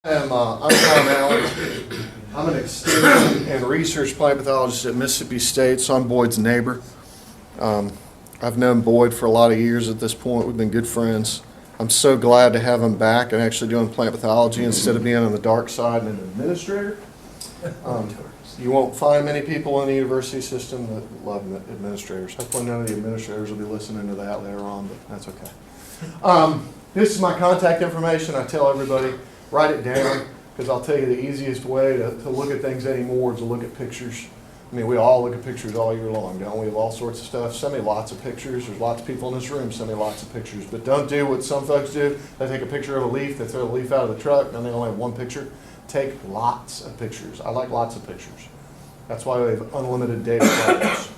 I'm Tom Allen. I'm an extension and research plant pathologist at Mississippi State, so I'm Boyd's neighbor. I've known Boyd for a lot of years at this point. We've been good friends. I'm so glad to have him back and actually doing plant pathology instead of being on the dark side and an administrator. You won't find many people in the university system that love administrators. Hopefully none of the administrators will be listening to that later on, but that's okay. This is my contact information. I tell everybody, write it down, because I'll tell you the easiest way to look at things anymore is to look at pictures. I mean, we all look at pictures all year long, don't we? Of all sorts of stuff. Send me lots of pictures. There's lots of people in this room, send me lots of pictures. But don't do what some folks do. They take a picture of a leaf, they throw the leaf out of the truck, and they only have one picture. Take lots of pictures. I like lots of pictures. That's why we have unlimited data plans.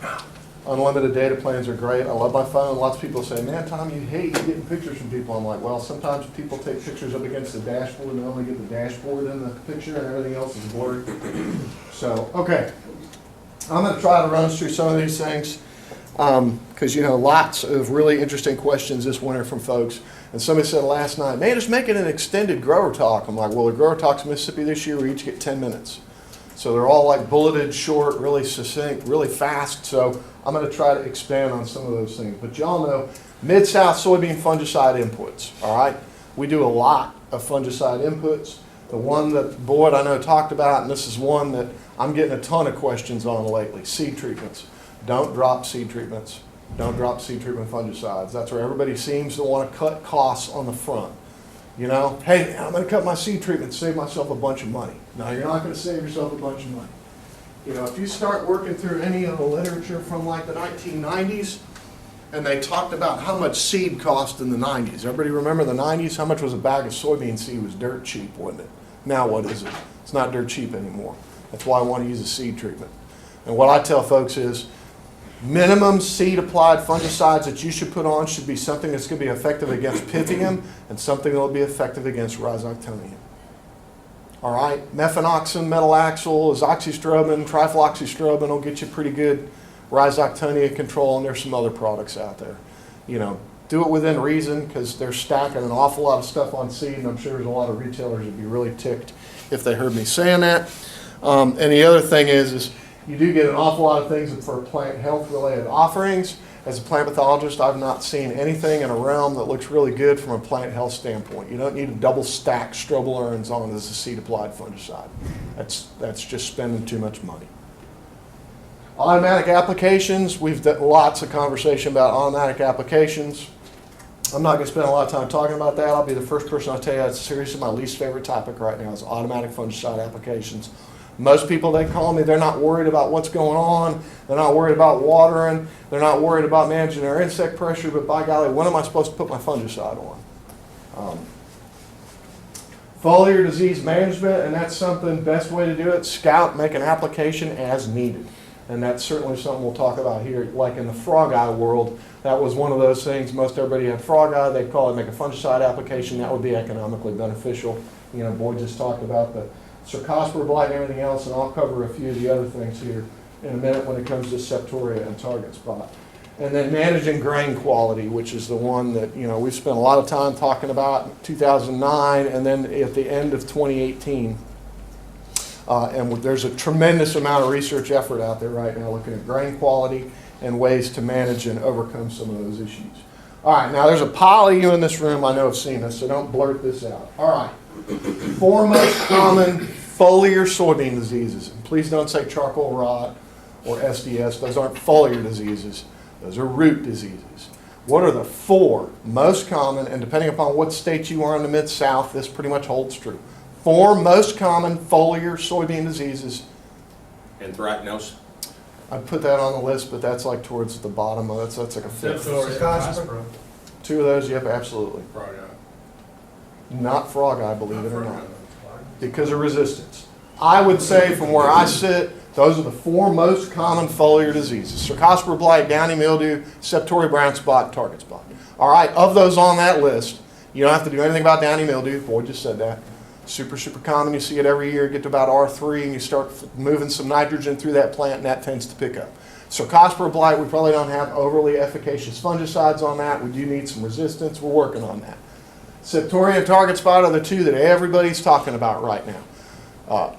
Unlimited data plans are great. I love my phone. Lots of people say, man, Tom, you hate getting pictures from people. I'm like, well, sometimes people take pictures up against the dashboard and they only get the dashboard in the picture and everything else is blurry. So, okay. I'm going to try to run us through some of these things because, you know, lots of really interesting questions this winter from folks. And somebody said last night, man, just make it an extended grower talk. I'm like, well, the grower talks in Mississippi this year, we each get 10 minutes. So they're all like bulleted, short, really succinct, really fast. So I'm going to try to expand on some of those things. But y'all know Mid-South soybean fungicide inputs, all right? We do a lot of fungicide inputs. The one that Boyd I know talked about, and this is one that I'm getting a ton of questions on lately, seed treatments. Don't drop seed treatments. Don't drop seed treatment fungicides. That's where everybody seems to want to cut costs on the front. You know, hey, I'm going to cut my seed treatment, save myself a bunch of money. No, you're not going to save yourself a bunch of money. You know, if you start working through any of the literature from like the 1990s, and they talked about how much seed cost in the 90s. Everybody remember the 90s? How much was a bag of soybean seed? It was dirt cheap, wasn't it? Now what is it? It's not dirt cheap anymore. That's why I want to use a seed treatment. And what I tell folks is, minimum seed applied fungicides that you should put on should be something that's going to be effective against Pythium and something that will be effective against Rhizoctonium. All right, mefenoxam, metalaxyl, azoxystrobin, trifloxystrobin will get you pretty good Rhizoctonia control, and there's some other products out there. You know, do it within reason because they're stacking an awful lot of stuff on seed, and I'm sure there's a lot of retailers that'd be really ticked if they heard me saying that. And the other thing is you do get an awful lot of things for plant health related offerings. As a plant pathologist, I've not seen anything in a realm that looks really good from a plant health standpoint. You don't need to double stack strobilurins on as a seed applied fungicide. That's just spending too much money. Automatic applications, we've done lots of conversation about automatic applications. I'm not going to spend a lot of time talking about that. I'll be the first person I'll tell you that's seriously my least favorite topic right now is automatic fungicide applications. Most people, they call me, they're not worried about what's going on, they're not worried about watering, they're not worried about managing their insect pressure, but by golly, when am I supposed to put my fungicide on? Foliar disease management, and that's something, best way to do it, scout, make an application as needed. And that's certainly something we'll talk about here. Like in the frog eye world, that was one of those things, most everybody had frog eye, they'd call it, make a fungicide application, that would be economically beneficial. You know, Boyd just talked about the Cercospora blight and everything else, and I'll cover a few of the other things here in a minute when it comes to Septoria and target spot. And then managing grain quality, which is the one that, you know, we've spent a lot of time talking about in 2009 and then at the end of 2018. And there's a tremendous amount of research effort out there right now looking at grain quality and ways to manage and overcome some of those issues. All right, now there's a pile of you in this room I know have seen this, so don't blurt this out. All right. 4 most common foliar soybean diseases. And please don't say charcoal rot or SDS. Those aren't foliar diseases. Those are root diseases. What are the 4 most common, and depending upon what state you are in the Mid-South, this pretty much holds true. 4 most common foliar soybean diseases. Anthracnose. I'd put that on the list, but that's like towards the bottom. That's like a 5th. 2 of those, yep, absolutely. Frog eye. Not frog eye, believe it or not, because of resistance. I would say from where I sit, those are the 4 most common foliar diseases. Cercospora blight, downy mildew, Septoria brown spot, target spot. All right, of those on that list, you don't have to do anything about downy mildew. Boyd just said that. Super, super common. You see it every year. Get to about R3 and you start moving some nitrogen through that plant and that tends to pick up. Cercospora blight, we probably don't have overly efficacious fungicides on that. We do need some resistance. We're working on that. Septoria and target spot are the two that everybody's talking about right now.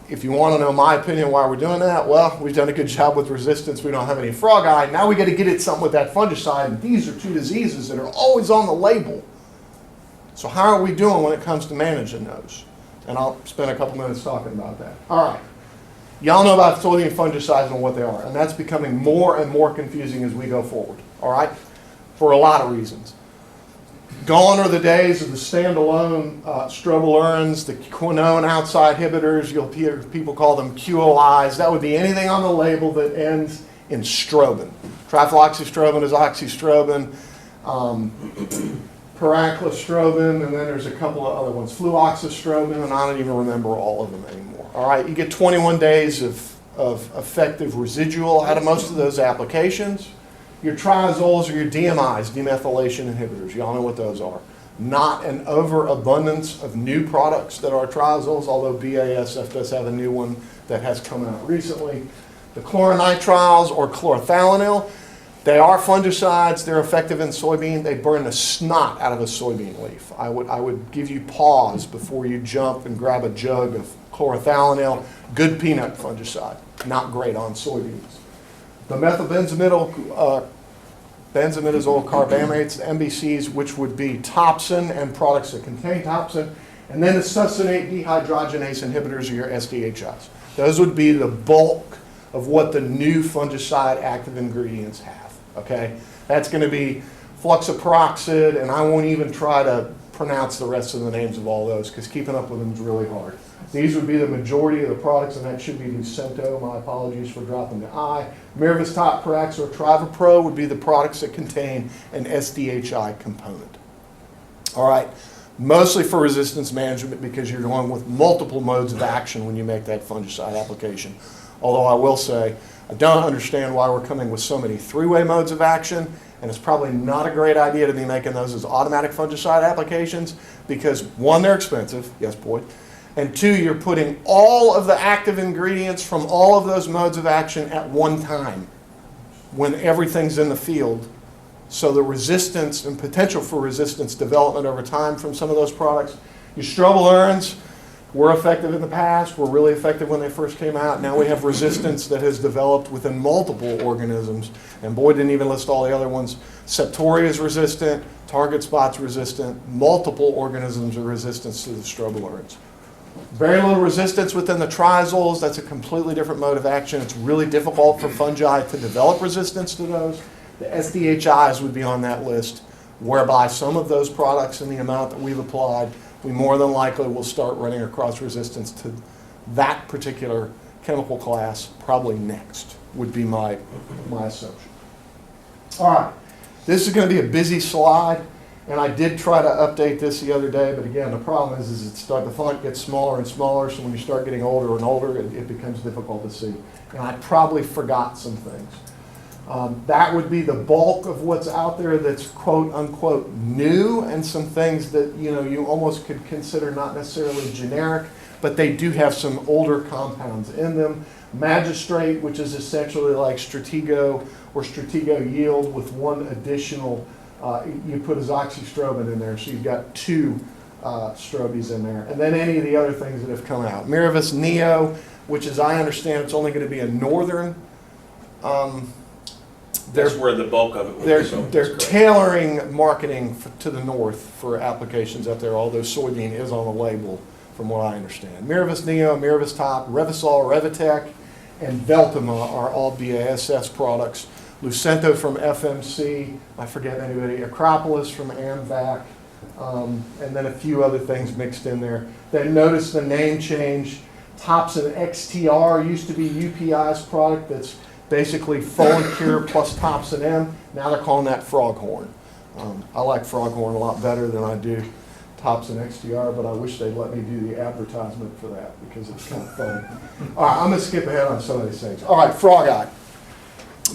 If you want to know my opinion why we're doing that, well, we've done a good job with resistance. We don't have any frog eye. Now we got to get at something with that fungicide, and these are two diseases that are always on the label. So how are we doing when it comes to managing those? And I'll spend a couple minutes talking about that. All right. Y'all know about soybean fungicides and what they are, and that's becoming more and more confusing as we go forward, all right, for a lot of reasons. Gone are the days of the standalone strobilurins, the quinone outside inhibitors. You'll hear people call them QOIs. That would be anything on the label that ends in strobin. Trifloxystrobin is oxystrobin, Paraclostrobin, and then there's a couple of other ones, fluoxystrobin, and I don't even remember all of them anymore. All right, you get 21 days of effective residual out of most of those applications. Your triazoles or your DMIs, demethylation inhibitors, y'all know what those are. Not an overabundance of new products that are triazoles, although BASF does have a new one that has come out recently. The chloronitriles or chlorothalonil, they are fungicides. They're effective in soybean. They burn the snot out of a soybean leaf. I would give you pause before you jump and grab a jug of chlorothalonil. Good peanut fungicide, not great on soybeans. The methylbenzimidazole carbamates, MBCs, which would be topsin and products that contain topsin, and then the succinate dehydrogenase inhibitors, or your SDHIs. Those would be the bulk of what the new fungicide active ingredients have, okay? That's going to be fluxaperoxid, and I won't even try to pronounce the rest of the names of all those because keeping up with them is really hard. These would be the majority of the products, and that should be Lucento. My apologies for dropping the I. Mirvistop, Parax, or Trivapro would be the products that contain an SDHI component. All right, mostly for resistance management because you're going with multiple modes of action when you make that fungicide application. Although I will say, I don't understand why we're coming with so many three-way modes of action, and it's probably not a great idea to be making those as automatic fungicide applications because one, they're expensive, yes Boyd, and two, you're putting all of the active ingredients from all of those modes of action at one time when everything's in the field. So the resistance and potential for resistance development over time from some of those products. Your strobilurins were effective in the past, were really effective when they first came out. Now we have resistance that has developed within multiple organisms, and Boyd didn't even list all the other ones. Septoria is resistant, target spot's resistant, multiple organisms are resistant to the strobilurins. Very little resistance within the triazoles. That's a completely different mode of action. It's really difficult for fungi to develop resistance to those. The SDHIs would be on that list, whereby some of those products in the amount that we've applied, we more than likely will start running across resistance to that particular chemical class probably next, would be my assumption. All right, this is going to be a busy slide. And I did try to update this the other day, but again, the problem is the font gets smaller and smaller, so when you start getting older and older, it becomes difficult to see. And I probably forgot some things. That would be the bulk of what's out there that's quote unquote new, and some things that you almost could consider not necessarily generic, but they do have some older compounds in them. Magistrate, which is essentially like Stratego or Stratego Yield with one additional you put azoxystrobin in there, so you've got two strobies in there. And then any of the other things that have come out. Miravis Neo, which as I understand, it's only going to be a northern. That's where the bulk of it will be. They're tailoring marketing to the north for applications up there, although soybean is on the label from what I understand. Miravis Neo, Miravis Top, Revysol, Revitec, and Veltima are all BASS products. Lucento from FMC, I forget anybody, Acropolis from AMVAC, and then a few other things mixed in there. Then notice the name change. Topsin XTR used to be UPI's product that's basically Foliar plus Topsin M. Now they're calling that Froghorn. I like Froghorn a lot better than I do Topsin XTR, but I wish they'd let me do the advertisement for that because it's kind of funny. All right, I'm going to skip ahead on some of these things. All right, frog eye.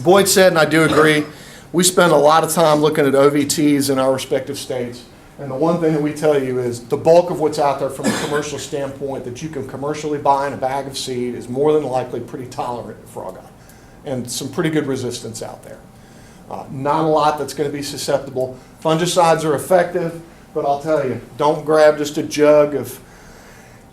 Boyd said, and I do agree, we spend a lot of time looking at OVTs in our respective states. And the one thing that we tell you is the bulk of what's out there from a commercial standpoint that you can commercially buy in a bag of seed is more than likely pretty tolerant to frog eye. And some pretty good resistance out there. Not a lot that's going to be susceptible. Fungicides are effective. But I'll tell you, don't grab just a jug of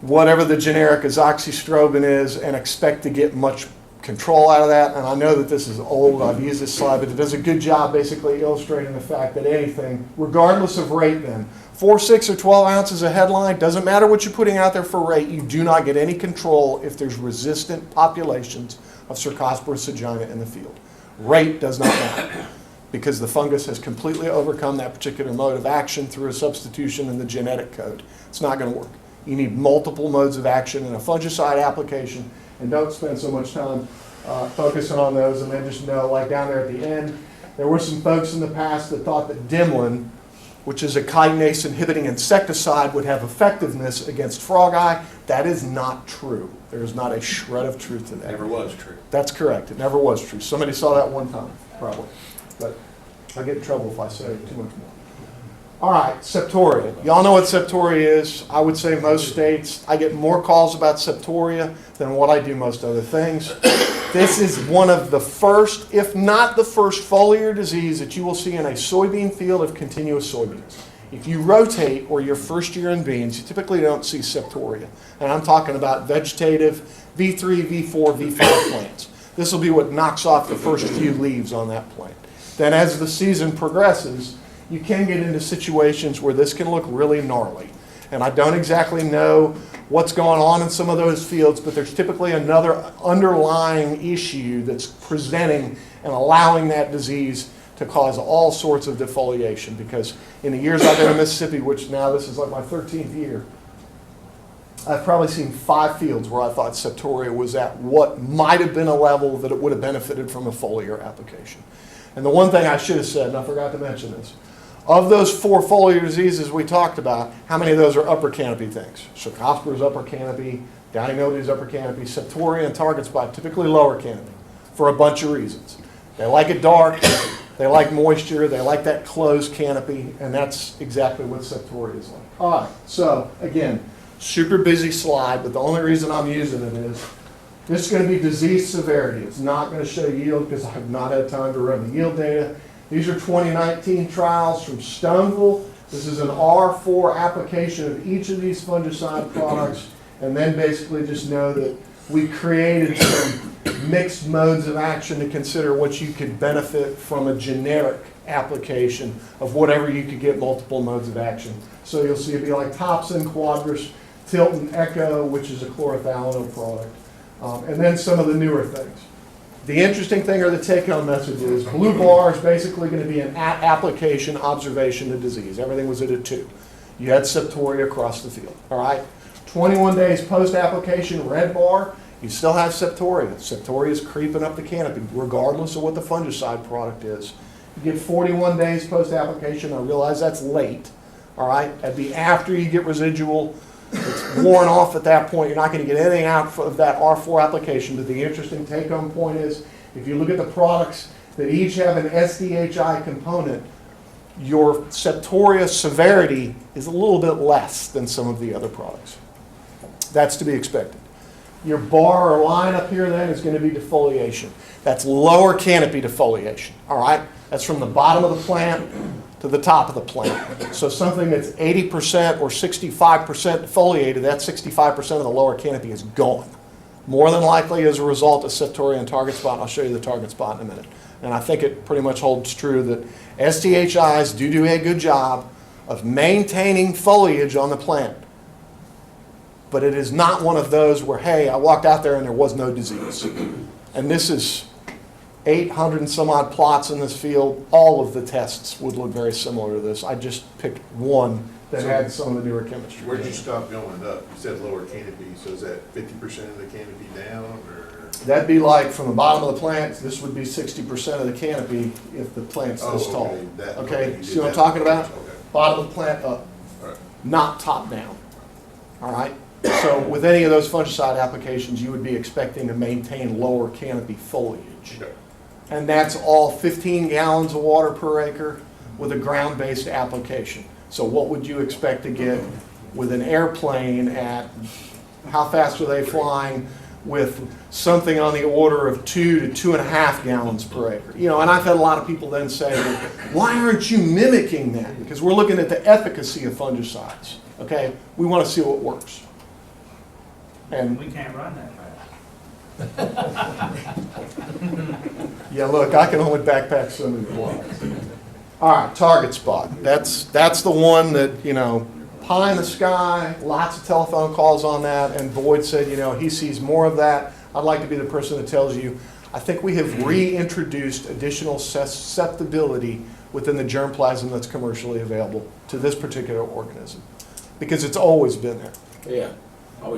whatever the generic azoxystrobin is and expect to get much control out of that. And I know that this is old, I've used this slide, but it does a good job basically illustrating the fact that anything, regardless of rate then, 4, 6, or 12 ounces of headline, doesn't matter what you're putting out there for rate, you do not get any control if there's resistant populations of Cercospora saggina in the field. Rate does not matter because the fungus has completely overcome that particular mode of action through a substitution in the genetic code. It's not going to work. You need multiple modes of action in a fungicide application, and don't spend so much time focusing on those, and then just know, like down there at the end, there were some folks in the past that thought that Dimlin, which is a chitinase inhibiting insecticide, would have effectiveness against frog eye. That is not true. There is not a shred of truth to that. Never was true. That's correct. It never was true. Somebody saw that one time, probably. But I'll get in trouble if I say too much more. All right, Septoria. Y'all know what Septoria is. I would say most states, I get more calls about Septoria than what I do most other things. This is one of the first, if not the first, foliar disease that you will see in a soybean field of continuous soybeans. If you rotate or your first year in beans, you typically don't see Septoria. And I'm talking about vegetative V3, V4, V5 plants. This will be what knocks off the first few leaves on that plant. Then as the season progresses, you can get into situations where this can look really gnarly. And I don't exactly know what's going on in some of those fields, but there's typically another underlying issue that's presenting and allowing that disease to cause all sorts of defoliation. Because in the years I've been in Mississippi, which now this is like my 13th year, I've probably seen 5 fields where I thought Septoria was at what might have been a level that it would have benefited from a foliar application. And the one thing I should have said, and I forgot to mention this, of those 4 foliar diseases we talked about, how many of those are upper canopy things? Cercospora is upper canopy, downy mildew is upper canopy, Septoria and target spot typically lower canopy for a bunch of reasons. They like it dark, they like moisture, they like that closed canopy, and that's exactly what Septoria is like. All right, so again, super busy slide, but the only reason I'm using it is this is going to be disease severity. It's not going to show yield because I have not had time to run the yield data. These are 2019 trials from Stoneville. This is an R4 application of each of these fungicide products, and then basically just know that we created some mixed modes of action to consider what you could benefit from a generic application of whatever you could get multiple modes of action. So you'll see it'd be like Topsin, Quadris, Tilton, Echo, which is a chlorothalonil product, and then some of the newer things. The interesting thing or the take-home message is blue bar is basically going to be an application observation of disease. Everything was at a 2. You had Septoria across the field. All right. 21 days post-application, red bar, you still have Septoria. Septoria is creeping up the canopy regardless of what the fungicide product is. You get 41 days post-application. I realize that's late. All right. That'd be after you get residual. It's worn off at that point. You're not going to get anything out of that R4 application. But the interesting take-home point is, if you look at the products that each have an SDHI component, your Septoria severity is a little bit less than some of the other products. That's to be expected. Your bar or line up here then is going to be defoliation. That's lower canopy defoliation. All right? That's from the bottom of the plant to the top of the plant. So something that's 80% or 65% defoliated, that 65% of the lower canopy is gone. More than likely as a result of Septoria and target spot. I'll show you the target spot in a minute. And I think it pretty much holds true that SDHIs do a good job of maintaining foliage on the plant. But it is not one of those where, hey, I walked out there and there was no disease. And this is 800 and some odd plots in this field. All of the tests would look very similar to this. I just picked one that had some of the newer chemistry. Where'd you stop going up? You said lower canopy, so is that 50% of the canopy down, or? That'd be like from the bottom of the plant, this would be 60% of the canopy if the plant's this tall. Okay, you see did what I'm that. talking about? Okay. Bottom of the plant up, All right. not top down. All right? So with any of those fungicide applications, you would be expecting to maintain lower canopy foliage. Okay. And that's all 15 gallons of water per acre with a ground-based application. So what would you expect to get with an airplane at, how fast are they flying? with something on the order of 2 to 2.5 gallons per acre. You know, and I've had a lot of people then say, well, why aren't you mimicking that? Because we're looking at the efficacy of fungicides. Okay, we want to see what works. And We can't run that fast. yeah, look, I can only backpack so many blocks. All right, target spot. That's the one that, you know, pie in the sky, lots of telephone calls on that, and Boyd said, you know, he sees more of that. I'd like to be the person that tells you, I think we have reintroduced additional susceptibility within the germplasm that's commercially available to this particular organism, because it's always been there. Yeah.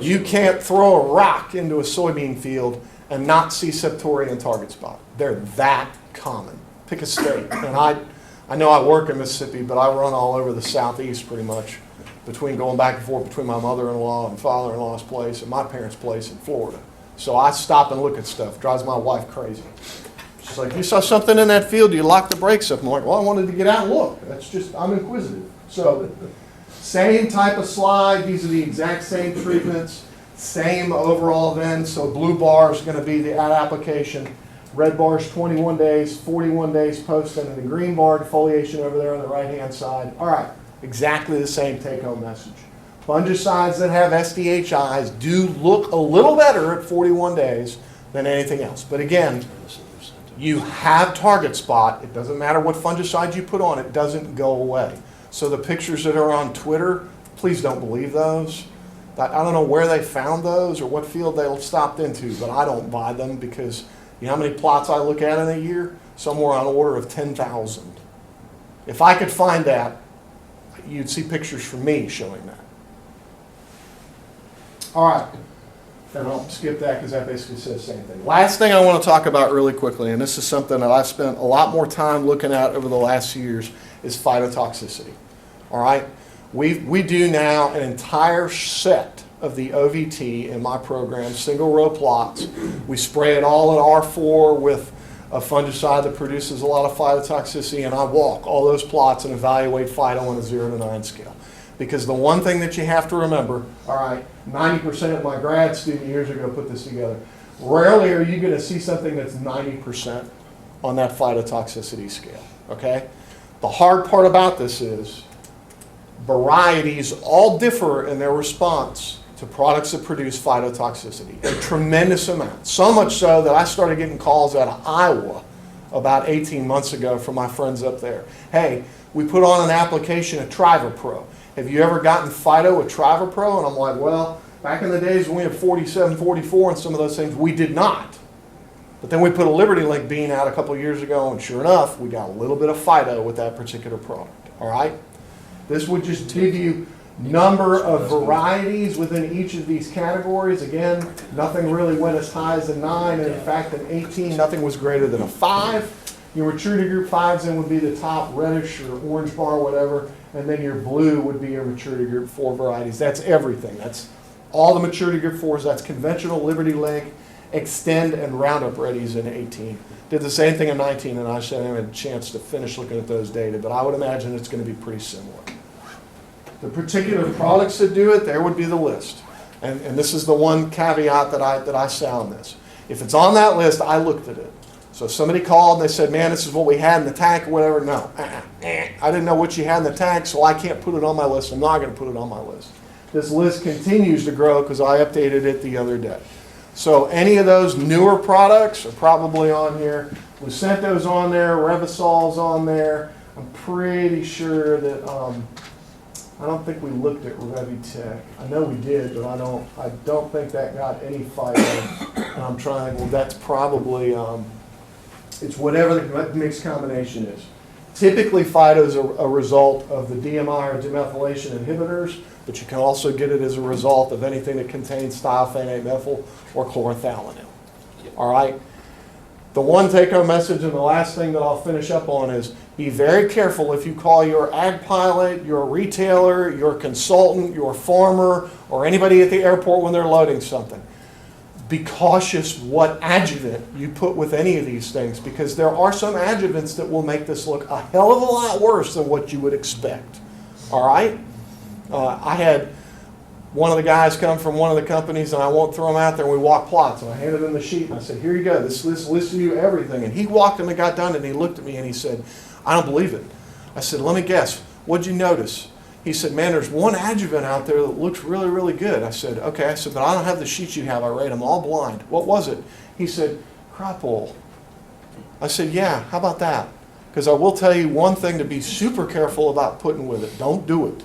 You can't throw a rock into a soybean field and not see Septoria and target spot. They're that common. Pick a state. And I know I work in Mississippi, but I run all over the southeast pretty much, between going back and forth between my mother-in-law and father-in-law's place and my parents' place in Florida. So I stop and look at stuff. Drives my wife crazy. She's like, you saw something in that field, you locked the brakes up. I'm like, well, I wanted to get out and look. That's just, I'm inquisitive. So same type of slide. These are the exact same treatments. Same overall then. So blue bar is going to be the at application. Red bar is 21 days, 41 days post, and then the green bar, defoliation over there on the right-hand side. All right, exactly the same take-home message. Fungicides that have SDHIs do look a little better at 41 days than anything else. But again, you have target spot. It doesn't matter what fungicide you put on, it doesn't go away. So the pictures that are on Twitter, please don't believe those. I don't know where they found those or what field they stopped into, but I don't buy them because you know how many plots I look at in a year? Somewhere on the order of 10,000. If I could find that, you'd see pictures from me showing that. All right, and I'll skip that because that basically says the same thing. Last thing I want to talk about really quickly, and this is something that I've spent a lot more time looking at over the last few years, is phytotoxicity. All right, we do now an entire set of the OVT in my program, single row plots. We spray it all in R4 with a fungicide that produces a lot of phytotoxicity, and I walk all those plots and evaluate phyto on a 0 to 9 scale. Because the one thing that you have to remember, all right, 90% of my grad student years ago put this together. Rarely are you going to see something that's 90% on that phytotoxicity scale, okay? The hard part about this is varieties all differ in their response to products that produce phytotoxicity, a tremendous amount. So much so that I started getting calls out of Iowa about 18 months ago from my friends up there. Hey, we put on an application of TrivaPro. Have you ever gotten phyto with TrivaPro? And I'm like, well, back in the days when we had 47, 44 and some of those things, we did not. But then we put a Liberty Link bean out a couple of years ago, and sure enough, we got a little bit of phyto with that particular product, all right? This would just give you number of varieties within each of these categories. Again, nothing really went as high as a 9, and in fact, in 18, nothing was greater than a 5. Your maturity group 5s then would be the top reddish or orange bar, whatever, and then your blue would be your maturity group 4 varieties. That's everything. That's all the maturity group 4s. That's conventional, Liberty Link, Extend, and Roundup Readies in 18. Did the same thing in 19, and I haven't had a chance to finish looking at those data, but I would imagine it's going to be pretty similar. The particular products that do it, there would be the list. And this is the one caveat that I sound this. If it's on that list, I looked at it. So if somebody called and they said, man, this is what we had in the tank or whatever, no. I didn't know what you had in the tank, so I can't put it on my list. I'm not going to put it on my list. This list continues to grow because I updated it the other day. So any of those newer products are probably on here. Lucento's on there, Revisol's on there. I'm pretty sure that, I don't think we looked at Revitech. I know we did, but I don't think that got any phyto. And I'm trying, well, that's probably, it's whatever the mixed combination is. Typically, phyto is a result of the DMI or demethylation inhibitors, but you can also get it as a result of anything that contains thiophanate methyl or chlorothalonil. All right? The one take-home message and the last thing that I'll finish up on is be very careful if you call your ag pilot, your retailer, your consultant, your farmer, or anybody at the airport when they're loading something. Be cautious what adjuvant you put with any of these things, because there are some adjuvants that will make this look a hell of a lot worse than what you would expect. All right? I had one of the guys come from one of the companies, and I won't throw him out there, and we walk plots, and I handed him the sheet, and I said, here you go, this lists you everything. And he walked and got done, and he looked at me, and he said, I don't believe it. I said, let me guess, what'd you notice? He said, man, there's one adjuvant out there that looks really, really good. I said, okay. I said, but I don't have the sheets you have. I rate them all blind. What was it? He said, crop oil. I said, yeah, how about that? Because I will tell you one thing to be super careful about putting with it. Don't do it.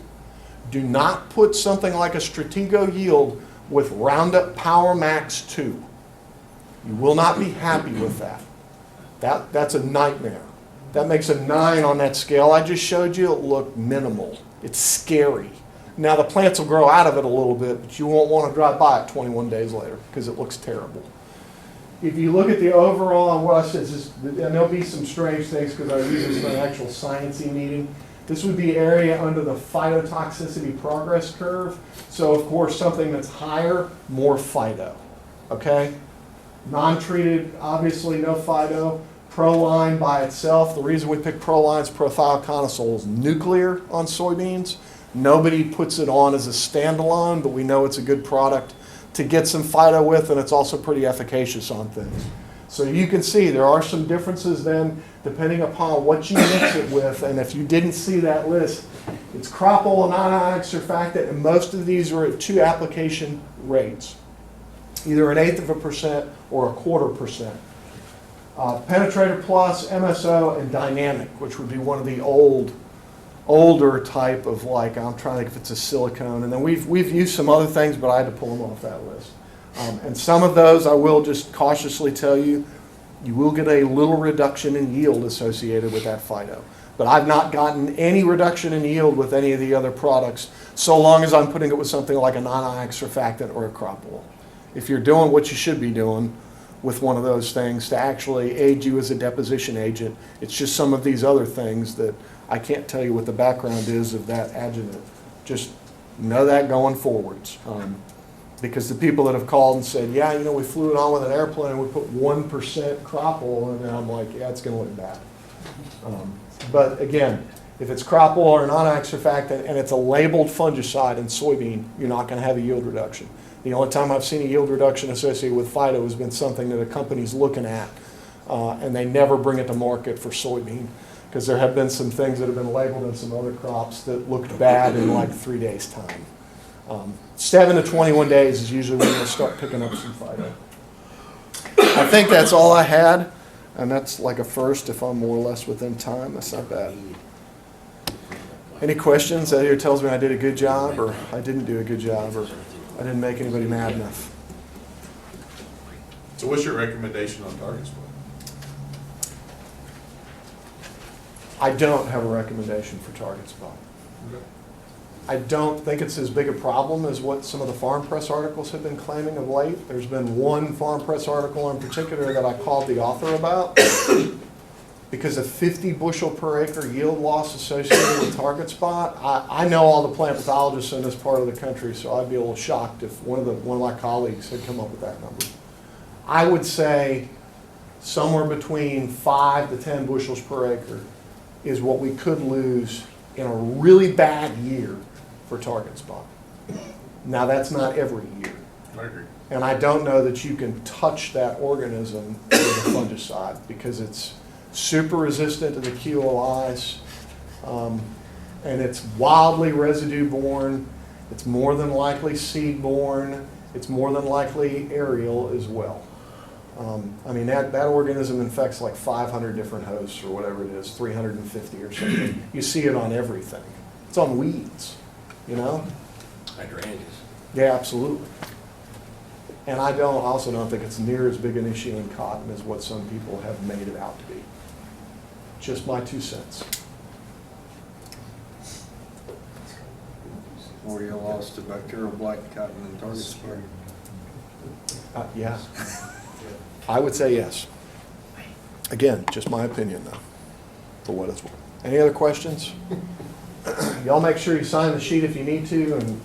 Do not put something like a Stratego Yield with Roundup Power Max 2. You will not be happy with that. That's a nightmare. That makes a 9 on that scale I just showed you. It looked minimal. It's scary. Now the plants will grow out of it a little bit, but you won't want to drive by it 21 days later because it looks terrible. If you look at the overall, what I said is, and there'll be some strange things because I use this in an actual sciencey meeting. This would be area under the phytotoxicity progress curve. So of course something that's higher, more phyto. Okay? Non-treated, obviously no phyto. Proline by itself, the reason we pick Proline is prothioconazole is nuclear on soybeans. Nobody puts it on as a standalone, but we know it's a good product to get some phyto with, and it's also pretty efficacious on things. So you can see there are some differences then depending upon what you mix it with, and if you didn't see that list, it's crop oil, non-ionic surfactant, and most of these are at 2 application rates, either 1/8% or 1/4%. Penetrator Plus, MSO, and Dynamic, which would be one of the older type of, like, I'm trying to think if it's a silicone. And then we've used some other things, but I had to pull them off that list. And some of those, I will just cautiously tell you, you will get a little reduction in yield associated with that phyto. But I've not gotten any reduction in yield with any of the other products, so long as I'm putting it with something like a non-ionic surfactant or a crop oil. If you're doing what you should be doing with one of those things to actually aid you as a deposition agent, it's just some of these other things that I can't tell you what the background is of that adjuvant. Just know that going forwards. Because the people that have called and said, yeah, you know, we flew it on with an airplane and we put 1% crop oil in, and I'm like, yeah, it's going to look bad. But again, if it's crop oil or non-ionic surfactant and it's a labeled fungicide in soybean, you're not going to have a yield reduction. The only time I've seen a yield reduction associated with phyto has been something that a company's looking at, and they never bring it to market for soybean, because there have been some things that have been labeled in some other crops that looked bad in like 3 days' time. 7 to 21 days is usually when you'll start picking up some phyto. I think that's all I had, and that's like a first if I'm more or less within time. That's not bad. Any questions? That either tells me I did a good job, or I didn't do a good job, or I didn't make anybody mad enough. So what's your recommendation on target spot? I don't have a recommendation for target spot. Okay. I don't think it's as big a problem as what some of the farm press articles have been claiming of late. There's been one farm press article in particular that I called the author about because of 50 bushel per acre yield loss associated with target spot. I know all the plant pathologists in this part of the country, so I'd be a little shocked if one of my colleagues had come up with that number. I would say somewhere between 5 to 10 bushels per acre is what we could lose in a really bad year for target spot. Now that's not every year. I agree. And I don't know that you can touch that organism with a fungicide because it's super resistant to the QLIs, and it's wildly residue borne. It's more than likely seed borne. It's more than likely aerial as well. I mean, that organism infects like 500 different hosts or whatever it is, 350 or something. You see it on everything. It's on weeds, you know? Hydrangeas. Yeah, absolutely. And I also don't think it's near as big an issue in cotton as what some people have made it out to be. Just my 2 cents. Or you lost to bacterial black cotton and target spot. Yeah. I would say yes. Again, just my opinion though, for what it's worth. Any other questions? Y'all make sure you sign the sheet if you need to, and